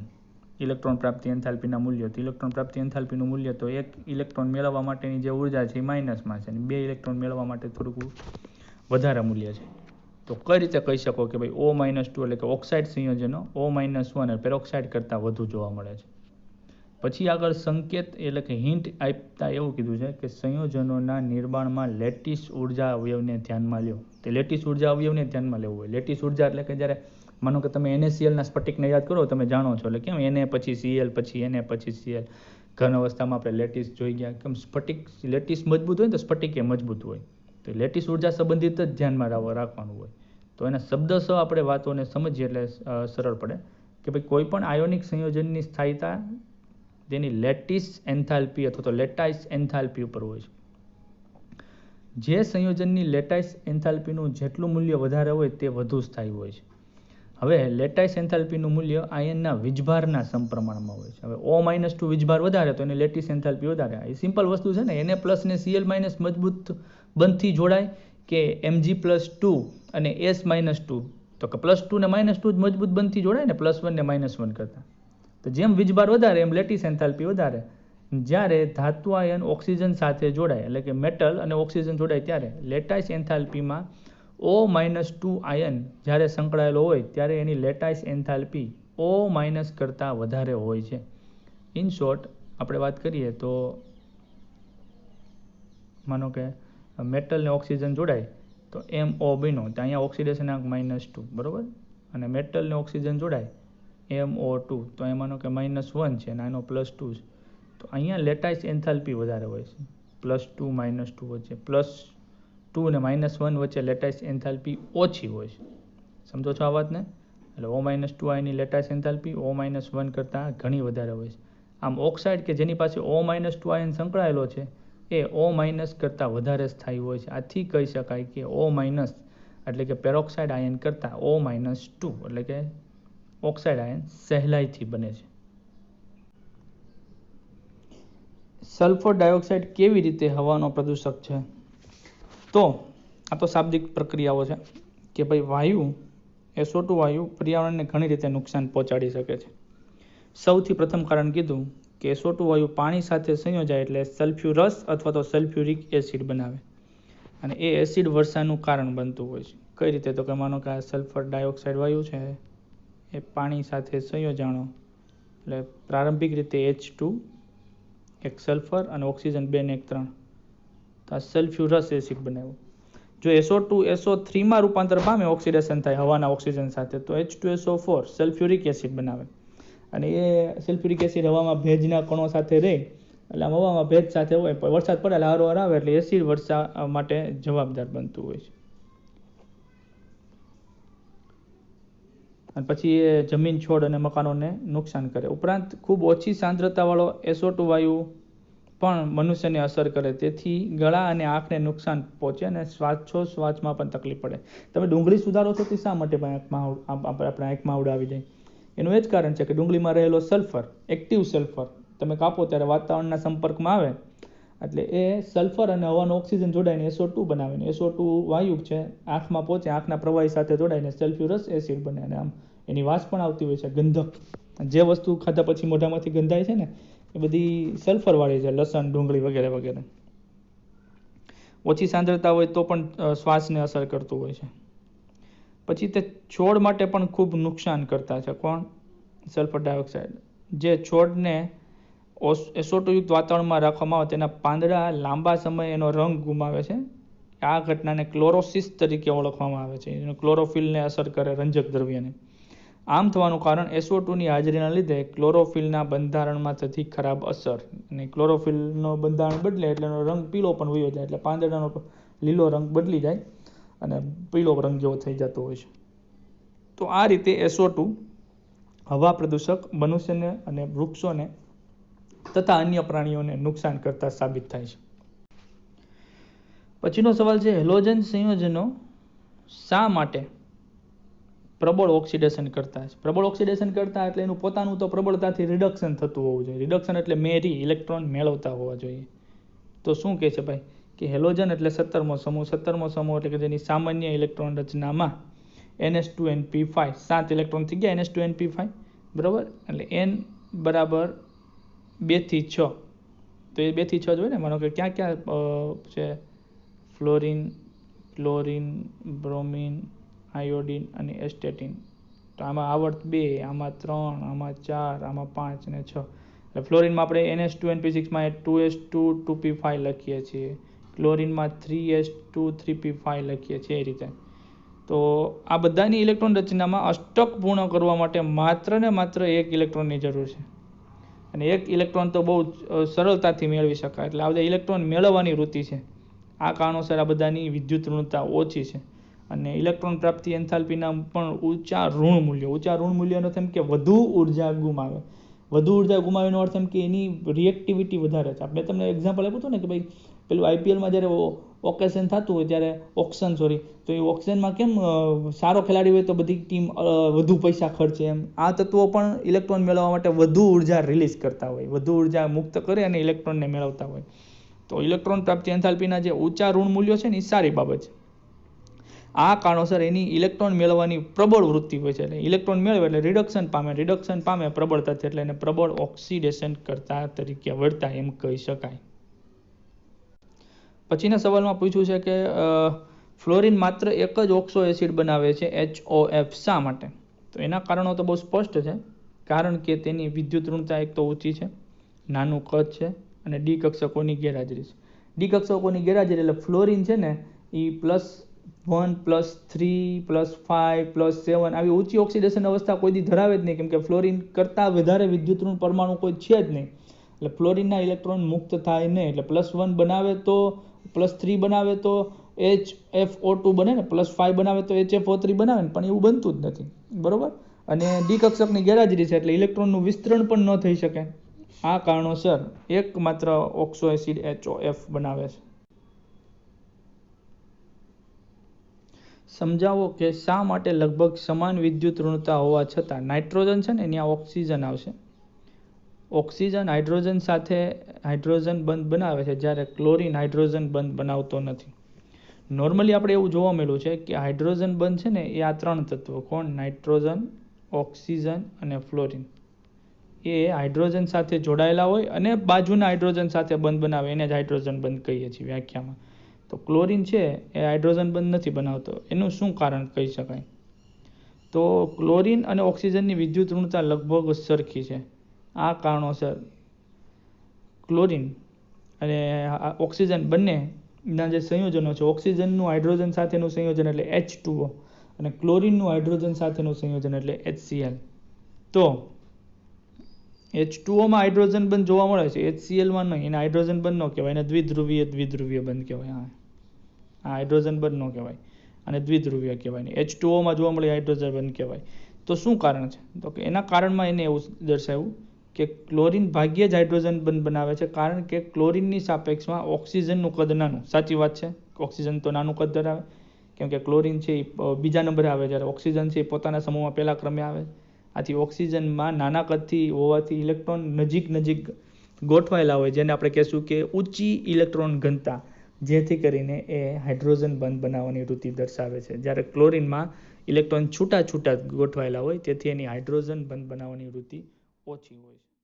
ઇલેક્ટ્રોન પ્રાપ્તિ એન્થાલ્પીના મૂલ્યો. તો ઇલેક્ટ્રોન પ્રાપ્તિ એન્થાલ્પીનું મૂલ્ય તો 1 ઇલેક્ટ્રોન મેળવવા માટેની જે ઉર્જા છે એ માઇનસમાં છે અને 2 ઇલેક્ટ્રોન મેળવવા માટે થોડુંક વધારે મૂલ્ય છે. તો કઈ રીતે કહી શકો કે ભાઈ O-2 એટલે કે ઓક્સાઇડ સંયોજનો O-1 અને પેરોક્સાઇડ કરતાં વધુ જોવા મળે છે? પછી આગળ સંકેત એટલે કે હિન્ટ આપતા એવું કીધું છે કે સંયોજનોના નિર્માણમાં લેટિસ ઉર્જા અવયવને ધ્યાનમાં લ્યો. તો લેટિસ ઉર્જા અવયવને ધ્યાનમાં લેવું હોય. લેટિસ ઉર્જા એટલે કે જ્યારે માનો કે તમે NaCl ના સ્ફટિકને યાદ કરો, તમે જાણો છો એટલે કેમ Na પછી Cl પછી Na પછી Cl, ઘન અવસ્થામાં આપણે લેટિસ જોઈ ગયા, કેમ સ્ફટિક લેટિસ મજબૂત હોય ને તો સ્ફટિક એ મજબૂત હોય. તો લેટિસ ઉર્જા સંબંધિત જ ધ્યાનમાં રાખવાનું હોય. તો એના શબ્દશઃ આપણે વાતોને સમજીએ એટલે સરળ પડે કે ભાઈ કોઈ પણ આયોનિક સંયોજનની સ્થાયીતા તેની લેટિસ એન્થાલ્પી અથવા તો લેટાઇસ એન્થાલ્પી ઉપર હોય છે. જે સંયોજનની લેટાઇસ એન્થાલ્પીનું જેટલું મૂલ્ય વધારે હોય તે વધુ સ્થાયી હોય છે. હવે લેટાઇસ એન્થાલ્પીનું મૂલ્ય આયનના વીજભારના સમપ્રમાણમાં હોય છે. હવે O-2 વીજભાર વધારે તો એની લેટિસ એન્થાલ્પી વધારે. એ સિમ્પલ વસ્તુ છે ને, Na+ ને Cl- મજબૂત બંધથી જોડાય કે Mg+2 અને S-2, તો કે +2 ને -2 જ મજબૂત બંધથી જોડાય ને, +1 ને -1 કરતા. તો જેમ વીજભાર વધારે એમ લેટિસ એન્થાલ્પી વધારે. જ્યારે ધાતુ આયન ઓક્સિજન સાથે જોડાય એટલે કે મેટલ અને ઓક્સિજન જોડાય ત્યારે લેટાઇસ એન્થાલ્પીમાં O-2 આયન જ્યારે સંકળાયેલો હોય ત્યારે એની લેટાઇસ એન્થાલ્પી O- કરતાં વધારે હોય છે. ઇન શોર્ટ આપણે વાત કરીએ તો માનો કે મેટલ ને ઓક્સિજન જોડાય તો MO બન્યો, તો અહીંયા ઓક્સિડેશન આંક -2, બરાબર, અને મેટલ ને ઓક્સિજન જોડાય MO2, તો અહીં માનો કે -1 છે અને આનો +2 છે, તો અહીંયા લેટાઇસ એન્થાલ્પી વધારે હોય છે. +2 -2 વચ્ચે, +2 ને -1 વચ્ચે લેટાઇસ એન્થાલ્પી ઓછી હોય છે. સમજો છો આ વાતને? એટલે O-2 આયનની લેટાઇસ એન્થાલ્પી O-1 કરતાં ઘણી વધારે હોય છે. આમ ઓક્સાઇડ કે જેની પાસે O-2 આયન સંકળાયેલો છે એ O- કરતાં વધારે સ્થાયી હોય છે. આથી કહી શકાય કે O- એટલે કે પેરોક્સાઇડ આયન કરતાં O-2 એટલે કે ઓક્સાઇડ આયન સહેલાઈથી બને છે. સલ્ફર ડાયોક્સાઇડ કેવી રીતે હવાનો પ્રદૂષક છે? તો આ તો શાબ્દિક પ્રક્રિયાઓ છે કે ભાઈ વાયુ SO2 વાયુ પર્યાવરણને ઘણી રીતે નુકસાન પહોંચાડી શકે છે. સૌથી પ્રથમ કારણ કીધું કે SO2 વાયુ પાણી સાથે સંયોજાય એટલે સલ્ફ્યુરસ અથવા તો સલ્ફ્યુરિક એસિડ બનાવે અને એ એસિડ વર્ષાનું કારણ બનતું હોય છે. કઈ રીતે? તો કે માનો કે આ સલ્ફર ડાયોક્સાઇડ વાયુ છે એ પાણી સાથે સંયોજાણો એટલે પ્રારંભિક રીતે H2, એક સલ્ફર અને ઓક્સિજન 2 ને 1 3, તો આ સલ્ફ્યુરસ એસિડ બનાવ્યું. જો SO2 SO3 માં રૂપાંતર પામે, ઓક્સિડેશન થાય હવાના ઓક્સિજન સાથે, તો H2SO4 સલ્ફ્યુરિક એસિડ બનાવે અને એ સલ્ફ્યુરિક એસિડ હવામાં ભેજના કણો સાથે રહે એટલે આમ હવામાં ભેજ સાથે હોય, વરસાદ પડે એટલે હારોહાર આવે એટલે એસિડ વર્ષા માટે જવાબદાર બનતું હોય છે. અને પછી એ જમીન, છોડ અને મકાનોને નુકસાન કરે. ઉપરાંત ખૂબ ઓછી સાંદ્રતાવાળો SO2 વાયુ પણ મનુષ્યને અસર કરે, તેથી ગળા અને આંખને નુકસાન પહોંચે અને શ્વાસમાં પણ તકલીફ પડે. તમે ડુંગળી સુધારો છો તે શા માટે આપણા આંખમાં ઉડાવી જાય? એનું એ જ કારણ છે કે ડુંગળીમાં રહેલો સલ્ફર, એક્ટિવ સલ્ફર તમે કાપો ત્યારે વાતાવરણના સંપર્કમાં આવે એટલે એ સલ્ફર અને હવાનો ઓક્સિજન જોડાઈને SO2 બનાવે ને SO2 વાયુ છે આંખમાં પહોંચે, આંખના પ્રવાહી સાથે જોડાઈને સલ્ફ્યુરસ એસિડ બને અને આમ એની વાસ પણ આવતી હોય છે, ગંધક. જે વસ્તુ ખાધા પછી મોઢામાંથી ગંધાય છે ને એ બધી સલ્ફરવાળી છે, લસણ, ડુંગળી વગેરે વગેરે. ઓછી સાંદ્રતા હોય તો પણ શ્વાસને અસર કરતું હોય છે. પછી તે છોડ માટે પણ ખૂબ નુકસાન કરતા છે. કોણ? Sulphur dioxide. જે છોડને SO2 યુક્ત વાતાવરણમાં રાખવામાં આવે તેના પાંદડા લાંબા સમય એનો રંગ ગુમાવે છે. આ ઘટનાને ક્લોરોસિસ તરીકે ઓળખવામાં આવે છે. ક્લોરોફિલને અસર કરે, રંજક દ્રવ્યને. આમ થવાનું કારણ SO2ની હાજરીના લીધે ક્લોરોફિલના બંધારણમાં થતી ખરાબ અસર. અને ક્લોરોફિલનો બંધારણ બદલે એટલે એનો રંગ પીળો પણ વયો જાય, એટલે પાંદડાનો લીલો રંગ બદલી જાય અને પીળો રંગ જેવો થઈ જતો હોય છે. તો આ રીતે SO2 હવા પ્રદૂષક મનુષ્યને અને વૃક્ષોને તથા અન્ય પ્રાણીઓને નુકસાન કરતા સાબિત થાય છે. પછીનો સવાલ છે, હેલોજન સંયોજનો શા માટે પ્રબળ ઓક્સિડેશન કરતા છે? પ્રબળ ઓક્સિડેશન કરતા એટલે એનું પોતાનું તો પ્રબળતાથી રિડક્શન થતું હોવું જોઈએ. રિડક્શન એટલે મેરી ઇલેક્ટ્રોન મેળવતા હોવા જોઈએ. તો શું કહે છે ભાઈ કે હેલોજન એટલે 17મો સમૂહ. 17મો સમૂહ એટલે કે જેની સામાન્ય ઇલેક્ટ્રોન રચનામાં NH2NP5 7 ઇલેક્ટ્રોન થઈ ગયા NH2NP5, બરાબર. એટલે N બરાબર 2 થી 6. તો એ 2 થી 6 જ હોય ને. માનો કે ક્યાં ક્યાં છે? ફ્લોરિન, ક્લોરિન, બ્રોમિન, આયોડિન અને એસ્ટેટિન. તો આમાં આવર્ત 2, આમાં 3, આમાં 4, આમાં 5 અને 6. એટલે ફ્લોરિનમાં આપણે NH2NP6માં 2s2 2p5 લખીએ છીએ. ક્લોરિનમાં 3s2 3p5 લખીએ છીએ. એ રીતે તો આ બધાની ઇલેક્ટ્રોન રચનામાં અષ્ટક પૂર્ણ કરવા માટે માત્ર ને માત્ર એક ઇલેક્ટ્રોનની જરૂર છે. અને એક ઇલેક્ટ્રોન તો બહુ સરળતાથી મેળવી શકાય. એટલે આ બધા ઇલેક્ટ્રોન મેળવવાની વૃત્તિ છે. આ કારણોસર આ બધાની વિદ્યુત ઋણતા ઓછી છે. અને ઇલેક્ટ્રોન પ્રાપ્તિ એન્થાલ્પીના પણ ઊંચા ઋણ મૂલ્યો. ઊંચા ઋણ મૂલ્યનો અર્થ એમ કે વધુ ઉર્જા ગુમાવે. વધુ ઉર્જા ગુમાવેનો અર્થ એમ કે એની રિએક્ટિવિટી વધારે છે. આપણે તમને એક્ઝામ્પલ આપ્યું હતું ને કે ભાઈ પેલું IPLમાં જ્યારે ઓકેશન થતું હોય ત્યારે તો એ ઓક્શનમાં કેમ સારો ખેલાડી હોય તો બધી ટીમ વધુ પૈસા ખર્ચે એમ. આ તત્વો પણ ઇલેક્ટ્રોન મેળવવા માટે વધુ ઉર્જા રિલીઝ કરતા હોય, વધુ ઉર્જા મુક્ત કરે અને ઇલેક્ટ્રોનને મેળવતા હોય. તો ઇલેક્ટ્રોન પ્રાપ્તિ એન્થાલ્પીના જે ઊંચા ઋણ મૂલ્યો છે ને એ સારી બાબત છે. આ કારણોસર એની ઇલેક્ટ્રોન મેળવવાની પ્રબળ વૃત્તિ હોય છે. એટલે ઇલેક્ટ્રોન મેળવે એટલે રિડક્શન પામે પ્રબળતાથી, એટલે એને પ્રબળ ઓક્સિડેશન કરતા તરીકે વર્તા એમ કહી શકાય. પછીના સવાલમાં પૂછ્યું છે કે ફ્લોરિન માત્ર એક જ ઓક્સો એસિડ બનાવે છે, HOF શા માટે? તો એના કારણો તો બહુ સ્પષ્ટ છે. કારણ કે તેની વિદ્યુત ઋણતા એક તો ઊંચી છે, નાનું કદ છે અને ડી કક્ષકોની ગેરહાજરી છે. ડી કક્ષકોની ગેરહાજરી એટલે ફ્લોરિન છે ને એ +1 +3 +5 +7 આવી ઊંચી ઓક્સિડેશન અવસ્થા કોઈ દી ધરાવે જ નહીં, કેમ કે ફ્લોરિન કરતાં વધારે વિદ્યુત ઋણ પરમાણુ કોઈ છે જ નહીં. એટલે ફ્લોરિનના ઇલેક્ટ્રોન મુક્ત થાય નહીં. એટલે +1 બનાવે તો +3 બનાવે તો HFO2 બને ને, +5 બનાવે તો HFO3 બનાવે ને, પણ એવું બનતું જ નથી, બરોબર. અને ડી કક્ષકની ગેરહાજરી છે એટલે ઇલેક્ટ્રોનનું વિસ્તરણ પણ ન થઈ શકે. આ કારણોસર એકમાત્ર ઓક્સો એસિડ HOF બનાવે છે. સમજાવો કે શા માટે લગભગ સમાન વિદ્યુત ઋણતા હોવા છતાં નાઇટ્રોજન છે ને ત્યાં ઓક્સિજન આવશે. ઓક્સિજન હાઇડ્રોજન સાથે હાઇડ્રોજન બંધ બનાવે છે, જ્યારે ક્લોરિન હાઇડ્રોજન બંધ બનાવતો નથી. નોર્મલી આપણે એવું જોવા મળ્યું છે કે હાઇડ્રોજન બંધ છે ને એ આ 3 તત્વો, કોણ? નાઇટ્રોજન, ઓક્સિજન અને ફ્લોરિન, એ હાઇડ્રોજન સાથે જોડાયેલા હોય અને બાજુના હાઇડ્રોજન સાથે બંધ બનાવે, એને જ હાઇડ્રોજન બંધ કહીએ છીએ વ્યાખ્યામાં. તો ક્લોરિન છે એ હાઇડ્રોજન બંધ નથી બનાવતો. એનું શું કારણ કહી શકાય? તો ક્લોરિન અને ઓક્સિજનની વિદ્યુત ઋણતા લગભગ સરખી છે. આ કારણોસર ક્લોરિન અને ઓક્સિજન બંનેના જે સંયોજનો છે, ઓક્સિજનનું હાઇડ્રોજન સાથેનું સંયોજન એટલે H2O અને ક્લોરિનનું હાઇડ્રોજન સાથેનું સંયોજન એટલે HCl. તો H2Oમાં હાઇડ્રોજન બંધ જોવા મળે છે, HClમાં નહીં. એને હાઇડ્રોજન બંધ ન કહેવાય, એને દ્વિધ્રુવીય બંધ કહેવાય. આ હાઇડ્રોજન બંધ ન કહેવાય અને દ્વિધ્રુવીય કહેવાય. H2Oમાં જોવા મળે હાઇડ્રોજન બંધ કહેવાય. તો શું કારણ છે? તો કે એના કારણમાં એને એવું દર્શાવ્યું કે ક્લોરિન ભાગ્યે જ હાઇડ્રોજન બંધ બનાવે છે, કારણ કે ક્લોરિનની સાપેક્ષમાં ઓક્સિજનનું કદ નાનું. સાચી વાત છે, ઓક્સિજન તો નાનું કદ ધરાવે, કેમ કે ક્લોરિન છે એ બીજા નંબરે આવે, જ્યારે ઓક્સિજન છે એ પોતાના સમૂહમાં પહેલા ક્રમે આવે. આથી ઓક્સિજનમાં નાના કદથી હોવાથી ઇલેક્ટ્રોન નજીક ગોઠવાયેલા હોય, જેને આપણે કહેશું કે ઊંચી ઇલેક્ટ્રોન ઘનતા, જેથી કરીને એ હાઇડ્રોજન બંધ બનાવવાની વૃત્તિ દર્શાવે છે. જ્યારે ક્લોરિનમાં ઇલેક્ટ્રોન છૂટા ગોઠવાયેલા હોય, તેથી એની હાઇડ્રોજન બંધ બનાવવાની વૃત્તિ ઓછી હોય છે.